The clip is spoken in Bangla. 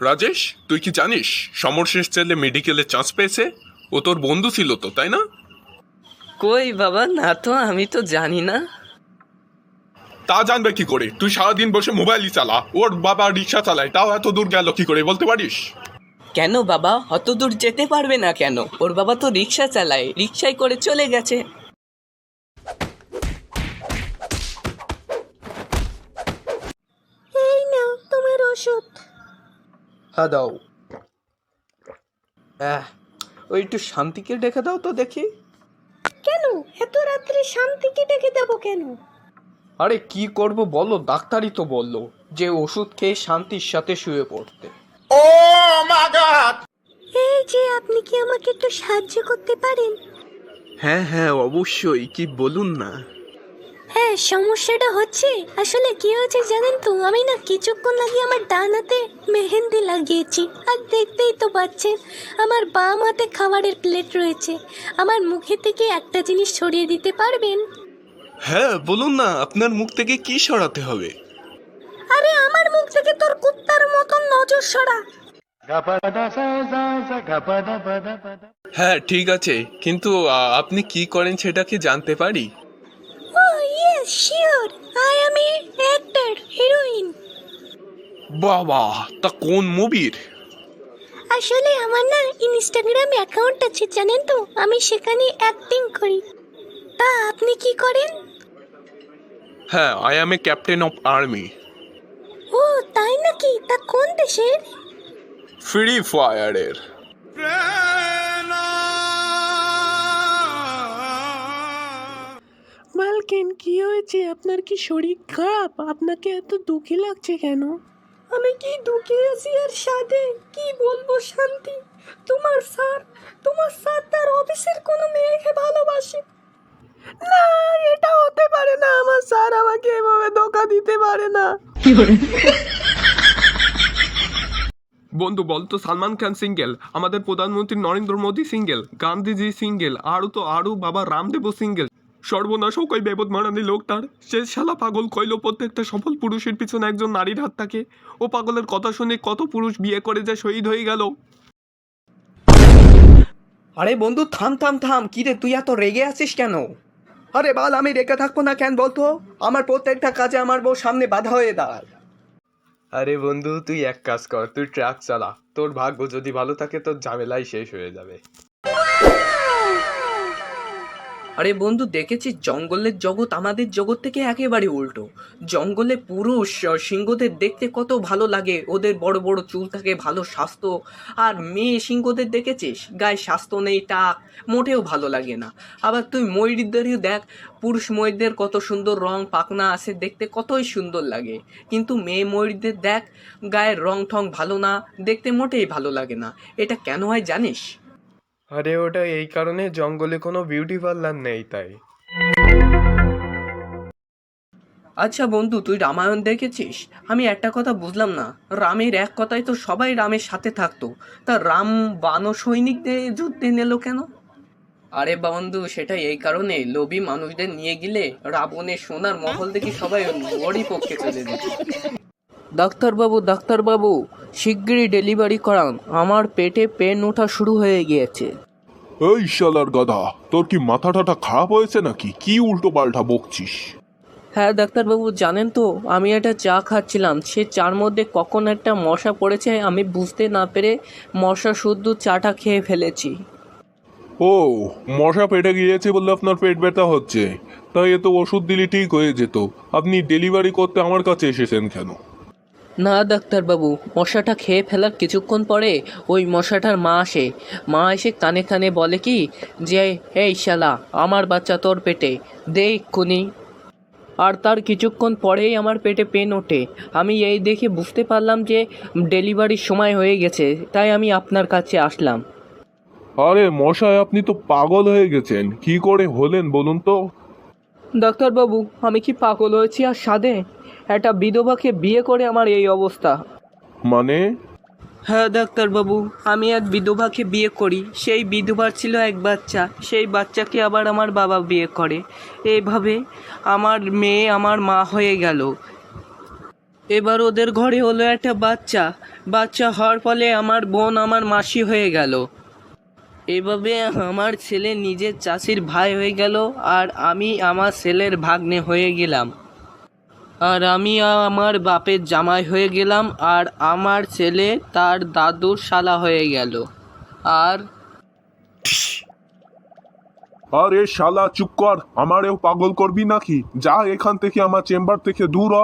রাজেশ, তুই কি জানিস সমর শেষ ছেলে মেডিকেলে চান্স পেয়েছে? ও তোর বন্ধু ছিল তো, তাই না? কই বাবা, না তো, আমি তো জানি না। তা জানবে কি করে? তুই সারাদিন বসে মোবাইলই চালা, ওর বাবা রিক্সা চালায়, তাও এত দূর গেল কি করে বলতে পারিস? কেন বাবা, অত দূর যেতে পারবে না কেন? ওর বাবা তো রিক্সা চালায়, রিক্সায় করে চলে গেছে। এই নাও তোমার ওষুধ। হ্যাঁ দাও। ওই একটু শান্তিকে ডেকে দাও তো দেখি। কেন এত রাত্রে শান্তিকে ডেকে দেবো কেন? আরে কি করব বলো, ডাক্তারই তো বললো যে ওষুধ খেয়ে শান্তির সাথে শুয়ে পড়তে। এই যে আপনি কি আমাকে একটু সাহায্য করতে পারেন? হ্যাঁ হ্যাঁ অবশ্যই, কি বলুন না। হ্যাঁ, সমস্যাটা হচ্ছে আসলে কি হয়েছে জানেন তো, আমি না কিছুক্ষণ আগে আমার ডান হাতে মেহেন্দি লাগিয়েছি, আর দেখতেই তো পাচ্ছেন আমার বাম হাতে খাবারের প্লেট রয়েছে। আমার মুখে থেকে একটা জিনিস সরিয়ে দিতে পারবেন? হ্যাঁ বলুন না, আপনার মুখ থেকে কি সরাতে হবে? আরে আমার মুখ থেকে তোর কুত্তার মতন নজর সরা। হ্যাঁ ঠিক আছে, কিন্তু আপনি কি করেন সেটা কি জানতে পারি? Oh yes sure, I am a actor, heroine. বাবা, তা কোন মুভির? আসলে আমার না ইনস্টাগ্রাম অ্যাকাউন্ট আছে জানেন তো, আমি সেখানে অ্যাক্টিং করি। তা আপনি কি করেন? হ্যাঁ, I am a captain of army. ও তাই নাকি? তা কোন দেশের? ফ্রি ফায়ারের। মালকিন, কি হয়েছে? আপনার কি শরীর খারাপ? আপনাকে এত দুঃখী লাগছে কেন? আমি কি দুঃখে আছি আর সাথে কি বলবো শান্তি, তোমার স্যার তার অফিসের কোনো মেয়েকে ভালোবাসে। না, এটা হতে পারে না। আমার স্যার আমাকে এভাবে ধোকা দিতে পারে না। বন্ধু বলতো, সালমান খান সিঙ্গেল, আমাদের প্রধানমন্ত্রী নরেন্দ্র মোদী সিঙ্গেল, গান্ধীজি সিঙ্গেল, আরো বাবা রামদেবও সিঙ্গেল। সর্বনাশ হোক ওই বেবদ মারানি লোকটার। সে শালা পাগল কইলো প্রত্যেকটা সফল পুরুষের পিছনে একজন নারীর হাত থাকে। ও পাগলের কথা শুনে কত পুরুষ বিয়ে করে যে শহীদ হয়ে গেল। আরে বন্ধু, থাম থাম থাম, কি রে তুই এত রেগে আছিস কেন? আরে বাল, আমি রেগে থাকবো না কেন বলতো? আমার প্রত্যেকটা কাজে আমার বউ সামনে বাধা হয়ে দাঁড়ায়। আরে বন্ধু, তুই এক কাজ কর, তুই ট্রাক চালা, তোর ভাগ্য যদি ভালো থাকে তোর ঝামেলাই শেষ হয়ে যাবে। আরে বন্ধু, দেখেছিস জঙ্গলের জগৎ আমাদের জগৎ থেকে একেবারে উল্টো। জঙ্গলে পুরুষ সিংহদের দেখতে কত ভালো লাগে, ওদের বড় বড় চুল থাকে, ভালো স্বাস্থ্য। আর মেয়ে সিংহদের দেখেছিস, গায়ে স্বাস্থ্য নেই, টাক, মোটেও ভালো লাগে না। আবার তুই ময়ূরদেরও দেখ, পুরুষ ময়ূরদের কত সুন্দর রং পাখনা আছে, দেখতে কতই সুন্দর লাগে। কিন্তু মেয়ে ময়ূরদের দেখ, গায়ের রং ঠং ভালো না, দেখতে মোটেই ভালো লাগে না। এটা কেন হয় জানিস? আরে ওটা এই কারণে জঙ্গলে কোনো বিউটি পার্লার নেই তাই। আচ্ছা বন্ধু, তুই রামায়ণ দেখেছিস? আমি একটা কথা বুঝলাম না, রামের এক কথায় তো সবাই রামের সাথে থাকতো, তা রাম বানর সৈনিকদের যুদ্ধে নিল কেন? আরে বন্ধু, সেটা এই কারণে, লোভী মানুষদের নিয়ে গেলে রাবণের সোনার মহল দেখি সবাই ওরই পক্ষে চলে যায়। ডাক্তারবাবু, ডাক্তারবাবু, শিগগিরই ডেলিভারি করান, আমার পেটে পেন ওঠা শুরু হয়ে গিয়েছে। এই শালার গাধা, তোর কি মাথা টাথা খারাপ হয়েছে নাকি? কি উল্টো পাল্টা বকছিস? হ্যাঁ ডাক্তারবাবু, জানেন তো, আমি একটা চা খাচ্ছিলাম, সে চার মধ্যে কখন একটা মশা পড়েছে আমি বুঝতে না পেরে মশা শুদ্ধ চাটা খেয়ে ফেলেছি। ও, মশা পেটে গিয়েছে বললে আপনার পেট ব্যথা হচ্ছে? তাই এত ওষুধ দিলে ঠিক হয়ে যেত। আপনি ডেলিভারি করতে আমার কাছে এসেছেন কেন? না ডাক্তারবাবু, মশাটা খেয়ে ফেলার কিছুক্ষণ পরে ওই মশাটার মা এসে কানে কানে বলে কি যে, এই শালা, আমার বাচ্চা তোর পেটে, দে এক্ষুনি। আর তার কিছুক্ষণ পরেই আমার পেটে পেন ওঠে। আমি এই দেখে বুঝতে পারলাম যে ডেলিভারির সময় হয়ে গেছে, তাই আমি আপনার কাছে আসলাম। আরে মশাই, আপনি তো পাগল হয়ে গেছেন, কি করে হলেন বলুন তো? ডাক্তারবাবু, আমি কি পাগল হয়েছি আর সাধে? একটা বিধবাকে বিয়ে করে আমার এই অবস্থা। মানে? হ্যাঁ ডাক্তারবাবু, আমি এক বিধবাকে বিয়ে করি, সেই বিধবার ছিল এক বাচ্চা, সেই বাচ্চাকে আবার আমার বাবা বিয়ে করে, এইভাবে আমার মেয়ে আমার মা হয়ে গেল। এবার ওদের ঘরে হলো একটা বাচ্চা। বাচ্চা হওয়ার ফলে আমার বোন আমার মাসি হয়ে গেল। এভাবে আমার ছেলে নিজের চাষির ভাই হয়ে গেল, আর আমি আমার ছেলের ভাগ্নে হয়ে গেলাম। আর আমি আমার বাপের জামাই হয়ে গেলাম, আর আমার ছেলে তার দাদুর শালা হয়ে গেল। আর আরে শালা চুপ কর, আমারেও পাগল করবি নাকি? যা এখান থেকে, আমার চেম্বার থেকে দূর হ।